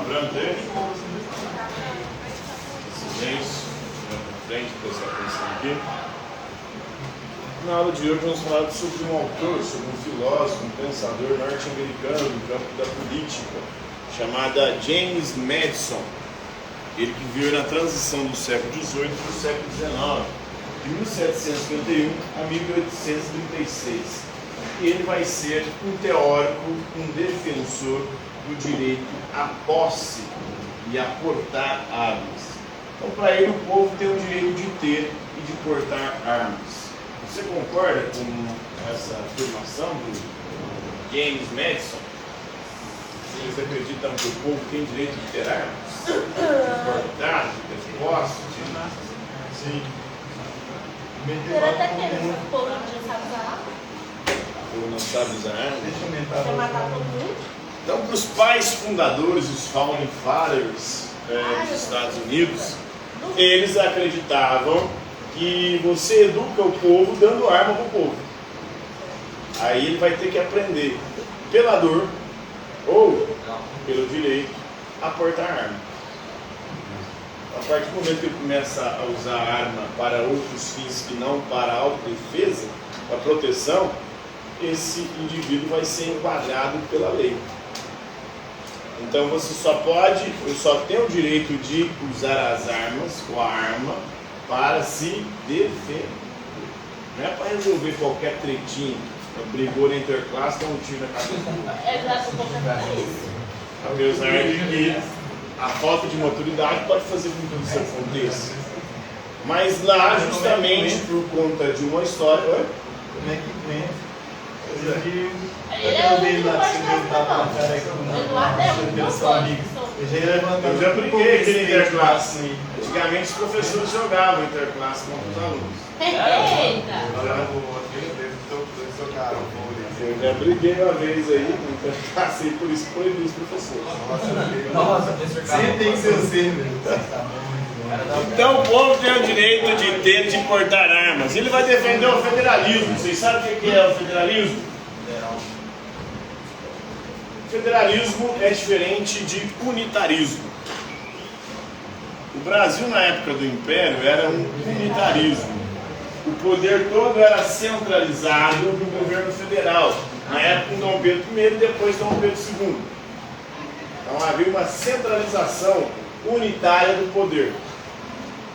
Branco dele. Silêncio. Frente, prestar atenção aqui. Na aula de hoje vamos falar sobre um autor, sobre um filósofo, um pensador norte-americano no campo da política, chamado James Madison. Ele que viveu na transição do século XVIII para o século XIX, de 1751 a 1836. E ele vai ser um teórico, um defensor do direito à posse e a portar armas. Então, para ele, o povo tem o direito de ter e de portar armas. Você concorda com essa afirmação do James Madison? Vocês acreditam que o povo tem direito de ter armas? De portar, de ter posse? Sim. Será até que o povo já sabe usar? Ou não sabe usar armas? Deixa eu aumentar. Quer matar todo mundo? Então, para os pais fundadores, os Founding Fathers dos Estados Unidos, eles acreditavam que você educa o povo dando arma para o povo. Aí ele vai ter que aprender pela dor ou pelo direito a portar arma. A partir do momento que ele começa a usar arma para outros fins que não para a autodefesa, para proteção, esse indivíduo vai ser enquadrado pela lei. Então você só tem o direito de usar as armas ou a arma para se defender. Não é para resolver qualquer tretinho. Brigou na interclasse, dá um tiro na cabeça. É exato, qualquer isso. Apesar de que a falta de maturidade pode fazer com que isso aconteça. Mas lá, justamente por conta de uma história. Como é que vem? Ele é o único que Eu já brinquei aqui na interclasse. Antigamente os professores jogavam interclasse com os alunos. Eita! Eu já briguei uma vez aí na interclasse e por isso proibi os professores. Nossa, sempre tem que ser você, Então o povo tem o direito de ter e de portar armas. Ele vai defender o federalismo. Vocês sabem o que é o federalismo? O federalismo é diferente de unitarismo. O Brasil, na época do Império, era um unitarismo. O poder todo era centralizado no governo federal. Na época de Dom Pedro I e depois Dom Pedro II. Então havia uma centralização unitária do poder.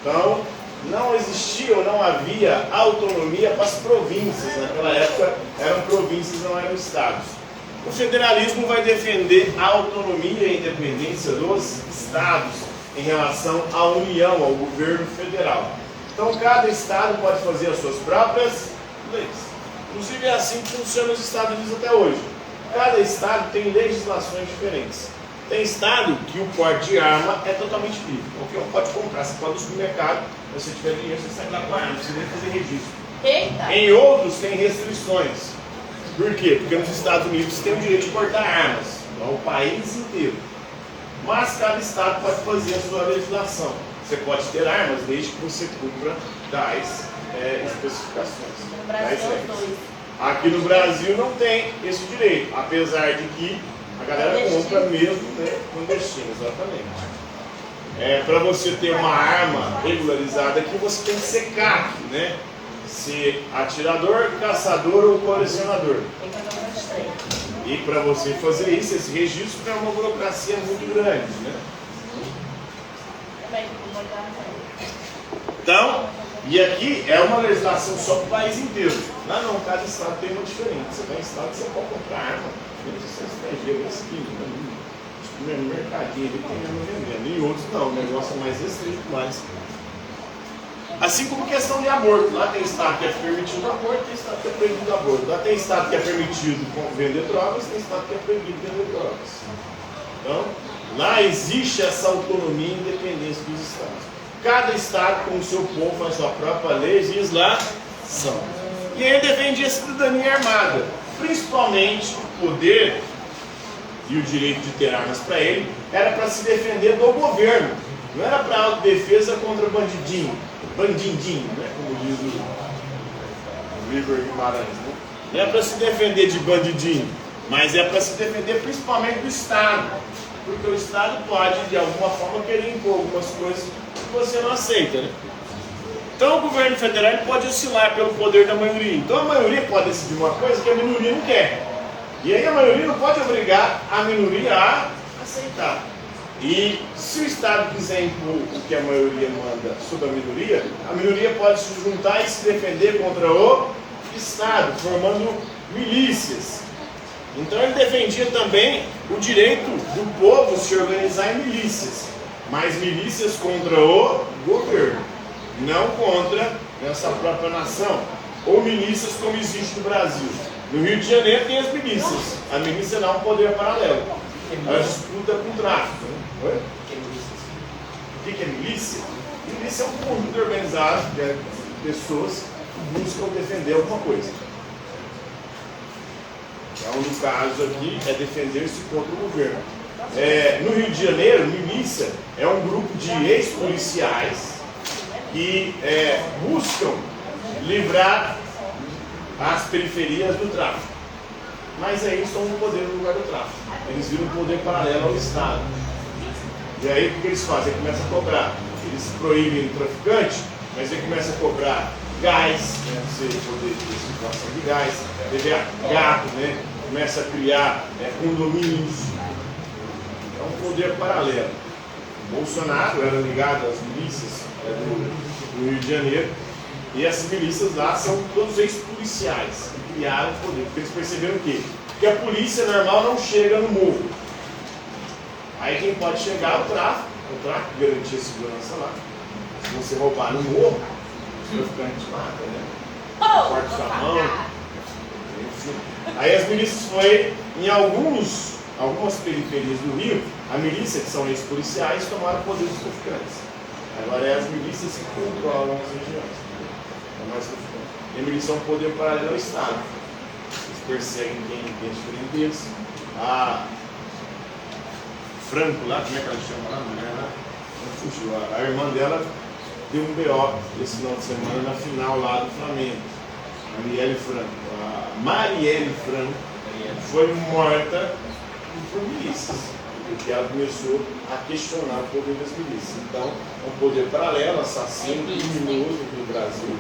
Então, não existia ou não havia autonomia para as províncias. Naquela época eram províncias, não eram estados. O federalismo vai defender a autonomia e a independência dos estados em relação à União, ao governo federal. Então, cada estado pode fazer as suas próprias leis. Inclusive, é assim que funciona os Estados Unidos até hoje. Cada estado tem legislações diferentes. Tem estado que o porte de arma é totalmente livre. Qualquer um pode comprar. Você pode ir no supermercado, se você tiver dinheiro, você sai lá com a arma, você deve fazer registro. Eita! Em outros, tem restrições. Por quê? Porque nos Estados Unidos tem o direito de portar armas. Então, o país inteiro. Mas cada estado pode fazer a sua legislação. Você pode ter armas desde que você cumpra tais especificações. No Brasil, os dois. Aqui no Brasil não tem esse direito, apesar de que a galera compra mesmo, né, clandestino, exatamente. Para você ter uma arma regularizada aqui, você tem que ser CAC, né? Ser atirador, caçador ou colecionador. Tem que fazer um estranho. E para você fazer isso, esse registro é uma burocracia muito grande, né? Também tem que botar. Então, e aqui é uma legislação só para o país inteiro. Lá não, cada estado tem uma diferente. Você vai em estado que você pode comprar arma. Mesmo se você é estrangeiro, é esquina, no mercadinho ali tem arma vendendo. E outros não, o negócio é mais restrito, mais. Assim como questão de aborto. Lá tem estado que é permitido o aborto, tem estado que é proibido o aborto. Lá tem estado que é permitido vender drogas, tem estado que é proibido vender drogas. Então, lá existe essa autonomia e independência dos estados. Cada estado com o seu povo faz sua própria legislação. E aí defende a cidadania armada. Principalmente o poder e o direito de ter armas para ele era para se defender do governo. Não era para autodefesa contra bandidinho. Bandidinho, né? Como diz o Igor Guimarães, né? Não é para se defender de bandidinho. Mas é para se defender principalmente do Estado, porque o Estado pode, de alguma forma, querer impor algumas coisas que você não aceita, né? Então o governo federal ele pode oscilar pelo poder da maioria. Então a maioria pode decidir uma coisa que a minoria não quer. E aí a maioria não pode obrigar a minoria a aceitar. E se o Estado quiser impor o que a maioria manda sobre a minoria pode se juntar e se defender contra o Estado, formando milícias. Então ele defendia também o direito do povo se organizar em milícias, mas milícias contra o governo, não contra essa própria nação, ou milícias como existe no Brasil. No Rio de Janeiro tem as milícias, a milícia dá um poder paralelo, ela disputa com o tráfico. Oi? O que é milícia? Milícia é um conjunto organizado de pessoas que buscam defender alguma coisa. Então, no caso aqui, é defender-se contra o governo. No Rio de Janeiro, milícia é um grupo de ex-policiais que buscam livrar as periferias do tráfico. Mas aí eles estão no poder no lugar do tráfico. Eles viram um poder paralelo ao Estado. E aí o que eles fazem? Eles começam a cobrar. Eles proíbem o traficante, mas ele começa a cobrar gás, né? Você poder de circulação de gás, gato, né? Começa a criar condomínios. É um poder paralelo. Bolsonaro era ligado às milícias do Rio de Janeiro, e essas milícias lá são todos ex-policiais que criaram o poder, porque eles perceberam o quê? Que a polícia normal não chega no morro. Aí quem pode chegar é o tráfico garantia segurança lá. Se você roubar no morro, o traficante mata, né? Corta sua mão. Enfim. Aí as milícias foi em algumas periferias do Rio, a milícia, que são ex-policiais, tomaram o poder dos traficantes. Agora é as milícias que controlam as regiões. E a milícia é um poder paralelo ao Estado. Eles perseguem quem é diferente deles. A Franco lá, como é que ela chama lá? A mulher lá? Não fugiu. A irmã dela deu um BO esse final de semana na final lá do Flamengo. A Marielle Franco. A Marielle Franco foi morta por milícias, porque ela começou a questionar o poder das milícias. Então, é um poder paralelo, assassino, criminoso no Brasil.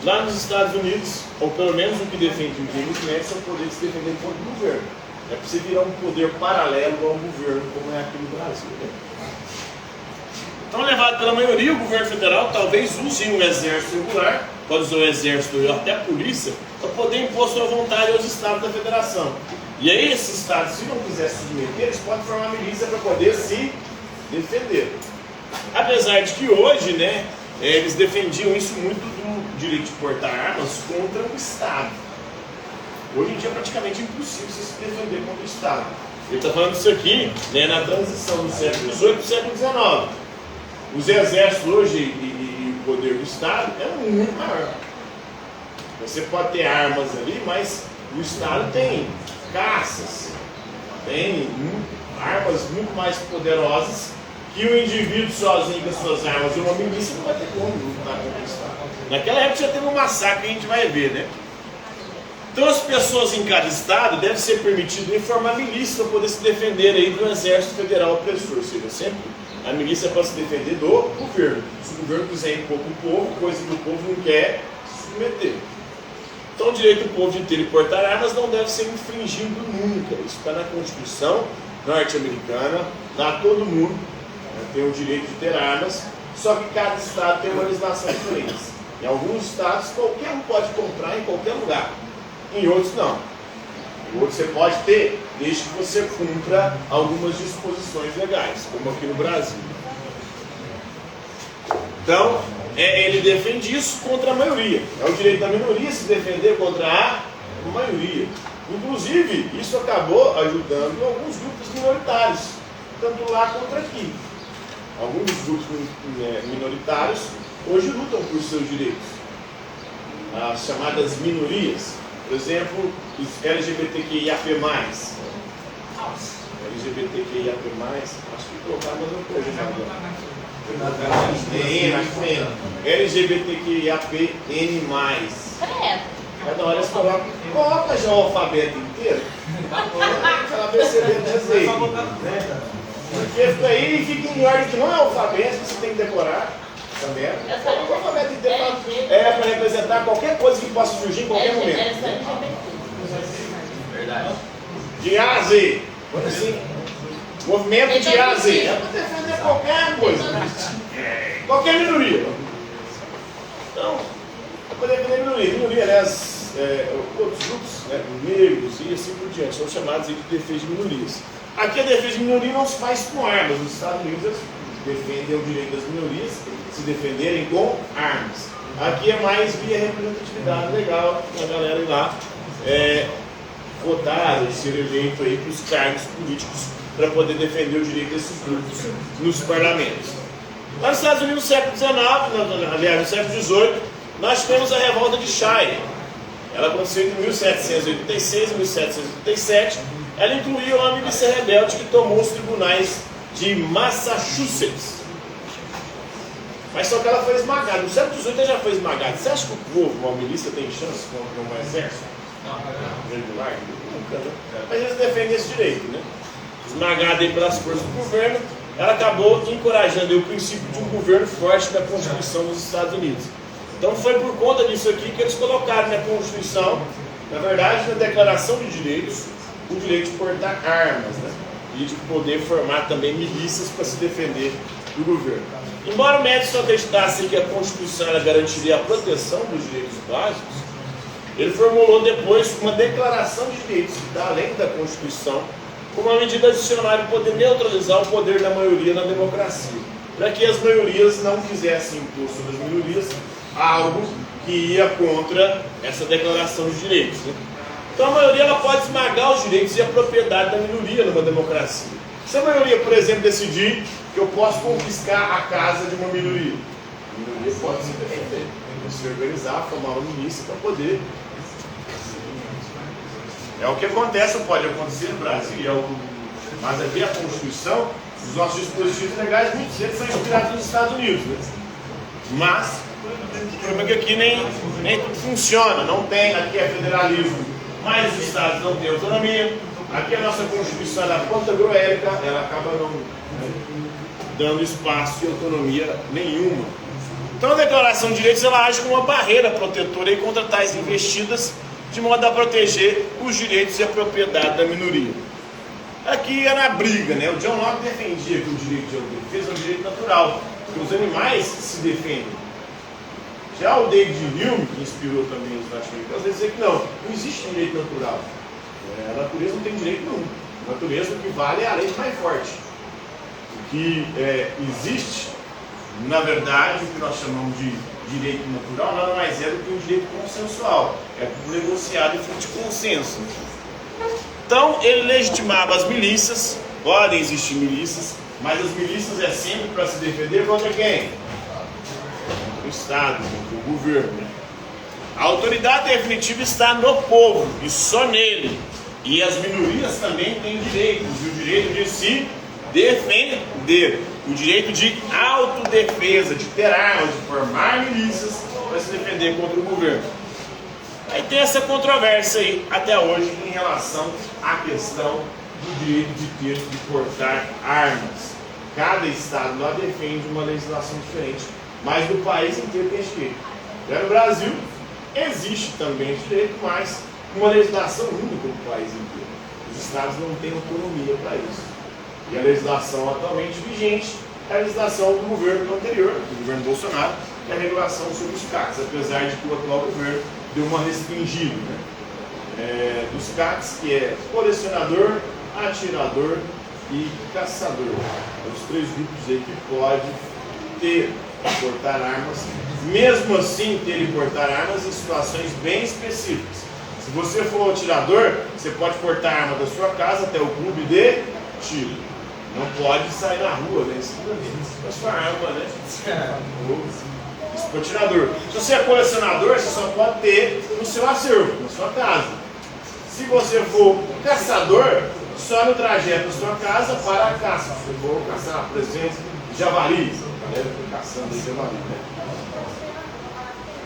Lá nos Estados Unidos, ou pelo menos o que defende o James Madison, é o poder de se defender contra o governo. É para você virar um poder paralelo ao governo, como é aqui no Brasil. Né? Então, levado pela maioria, o governo federal talvez use um exército regular, pode usar o exército ou até a polícia, para poder impor sua vontade aos estados da federação. E aí, esses estados, se não quiser se submeter, eles podem formar milícia para poder se defender. Apesar de que hoje, né, eles defendiam isso muito do direito de portar armas contra o Estado. Hoje em dia é praticamente impossível você se defender contra o Estado. Ele está falando isso aqui, né, na transição do século XVIII para o século XIX. Os exércitos hoje e o poder do Estado é muito maior. Você pode ter armas ali, mas o Estado tem caças, tem armas muito mais poderosas que o indivíduo sozinho com as suas armas e uma milícia não vai ter como lutar contra o Estado. Naquela época já teve um massacre que a gente vai ver, né? Então as pessoas em cada estado devem ser permitidas formar milícia para poder se defender aí do exército federal opressor, ou seja, sempre a milícia é para se defender do governo. Se o governo quiser impor para o povo, coisa que o povo não quer se submeter. Então o direito do povo de ter e portar armas não deve ser infringido nunca. Isso está na Constituição norte-americana, lá todo mundo tem o direito de ter armas, só que cada estado tem uma legislação diferente. Em alguns estados qualquer um pode comprar em qualquer lugar, em outros não. Em outros você pode ter, desde que você cumpra algumas disposições legais, como aqui no Brasil. Então, ele defende isso contra a maioria. É o direito da minoria se defender contra a maioria. Inclusive, isso acabou ajudando alguns grupos minoritários, tanto lá quanto aqui. Alguns grupos minoritários hoje lutam por seus direitos. As chamadas minorias. Por exemplo, os LGBTQIAP+. LGBTQIAP+, acho que colocar mais uma coisa agora. LGBTQIAPN+. Cada hora eles colocam. Coloca já o alfabeto inteiro. Ela percebendo desse aí. Né? Porque isso aí fica em ordem que não é alfabeto, você tem que decorar. Também. O alfabeto inteiro para representar qualquer coisa que possa surgir em qualquer momento. Verdade. De A a Z. Assim, movimento de A a Z. É para defender qualquer coisa. Qualquer minoria. Então, é para defender minoria. Minoria, aliás, outros grupos, né, negros e assim por diante, são chamados de defesa de minorias. Aqui a defesa de minoria não se faz com armas. Nos Estados Unidos defendem o direito das minorias se defenderem com armas. Aqui é mais via representatividade legal, a galera ir lá votar e ser eleito aí para os cargos políticos para poder defender o direito desses grupos nos parlamentos. Lá nos Estados Unidos, no século XIX, aliás, no século XVIII, nós temos a revolta de Shire. Ela aconteceu em 1786 e 1787. Ela incluía uma milícia rebelde que tomou os tribunais de Massachusetts. Mas só que ela foi esmagada. No século XVIII ela já foi esmagada. Você acha que o povo, uma milícia, tem chance contra um exército? Regular? Nunca, né? Mas eles defendem esse direito, né? Esmagada aí pelas forças do governo, ela acabou encorajando o princípio de um governo forte da Constituição dos Estados Unidos. Então foi por conta disso aqui que eles colocaram na Constituição, na verdade, na Declaração de Direitos, o direito de portar armas, né? E de poder formar também milícias para se defender do governo. Embora o Madison acreditasse que a Constituição ela garantiria a proteção dos direitos básicos, ele formulou depois uma declaração de direitos que está além da Constituição, como uma medida adicional de poder neutralizar o poder da maioria na democracia, para que as maiorias não quisessem impor sobre as minorias algo que ia contra essa declaração de direitos, né? Então a maioria ela pode esmagar os direitos e a propriedade da minoria numa democracia. Se a maioria, por exemplo, decidir que eu posso confiscar a casa de uma minoria, a minoria pode se defender, se organizar, formar uma milícia para poder. É o que acontece, ou pode acontecer no Brasil, mas aqui a Constituição, os nossos dispositivos legais, muitos deles são inspirados nos Estados Unidos, né? Mas o problema é que aqui nem tudo funciona, não tem, aqui é federalismo, mas os estados não têm autonomia. Aqui a nossa Constituição é pantagroérica, ela acaba não dando espaço e autonomia nenhuma. Então a Declaração de Direitos ela age como uma barreira protetora contra tais investidas, de modo a proteger os direitos e a propriedade da minoria. Aqui era a briga, né? O John Locke defendia que o direito de defesa é um direito natural, que os animais se defendem. Já o David Hume, que inspirou também os norte-americanos, vai dizer que não existe direito natural. A natureza não tem direito nenhum. A natureza o que vale é a lei mais forte. O que existe, na verdade, o que nós chamamos de direito natural, nada mais é do que um direito consensual. É negociado em fruto de consenso. Então, ele legitimava as milícias, podem existir milícias, mas as milícias é sempre para se defender contra quem? Contra o Estado, contra o governo. A autoridade definitiva está no povo, e só nele. E as minorias também têm direitos, e o direito de se defender, o direito de autodefesa, de ter armas, de formar milícias para se defender contra o governo. Aí tem essa controvérsia aí, até hoje, em relação à questão do direito de ter, de portar armas. Cada estado lá defende uma legislação diferente, mas no país inteiro tem esse direito. Já no Brasil, existe também esse direito, mas uma legislação única no país inteiro. Os estados não têm autonomia para isso. E a legislação atualmente vigente é a legislação do governo anterior, do governo Bolsonaro, que é a regulação sobre os CACs, apesar de que o atual governo deu uma restringida, né? Dos CACs, que é colecionador, atirador e caçador. Os três grupos aí que pode ter e portar armas, mesmo assim ter e portar armas em situações bem específicas. Se você for atirador, você pode portar a arma da sua casa até o clube de tiro. Não pode sair na rua, né? Isso é a sua arma, né? Isso para atirador. Se você é colecionador, você só pode ter no seu acervo, na sua casa. Se você for caçador, só no trajeto da sua casa para a caça. Se você for caçar, por exemplo, javali, a galera fica caçando aí javali, né?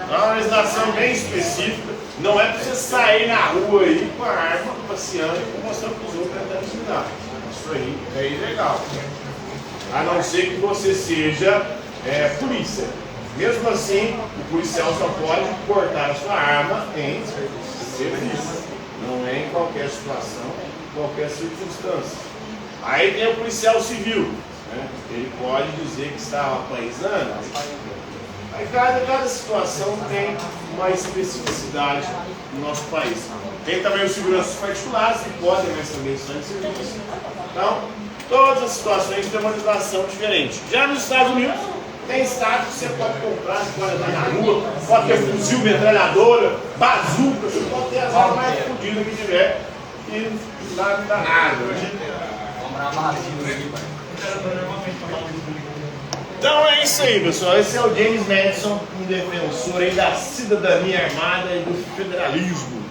É uma legislação bem específica. Não é para você sair na rua aí com a arma, passeando e mostrando para os outros tentando intimidar. Isso aí é ilegal. A não ser que você seja polícia. Mesmo assim, o policial só pode portar a sua arma em serviço. Não é em qualquer situação, em qualquer circunstância. Aí tem o policial civil, né? Ele pode dizer que está apaisando. Aí cada situação tem uma especificidade no nosso país. Tem também os seguranças particulares que podem, mas também são em serviço. Então, todas as situações têm uma legislação diferente. Já nos Estados Unidos, tem estado que você pode comprar, você pode andar na rua, pode ter fuzil, metralhadora, bazuca, você pode ter as armas mais fodidas que tiver e não dá nada. Então é isso aí, pessoal. Esse é o James Madison, um defensor aí da cidadania armada e do federalismo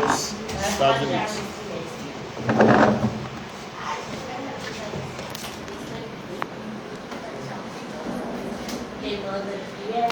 nos Estados Unidos. Quem manda aqui é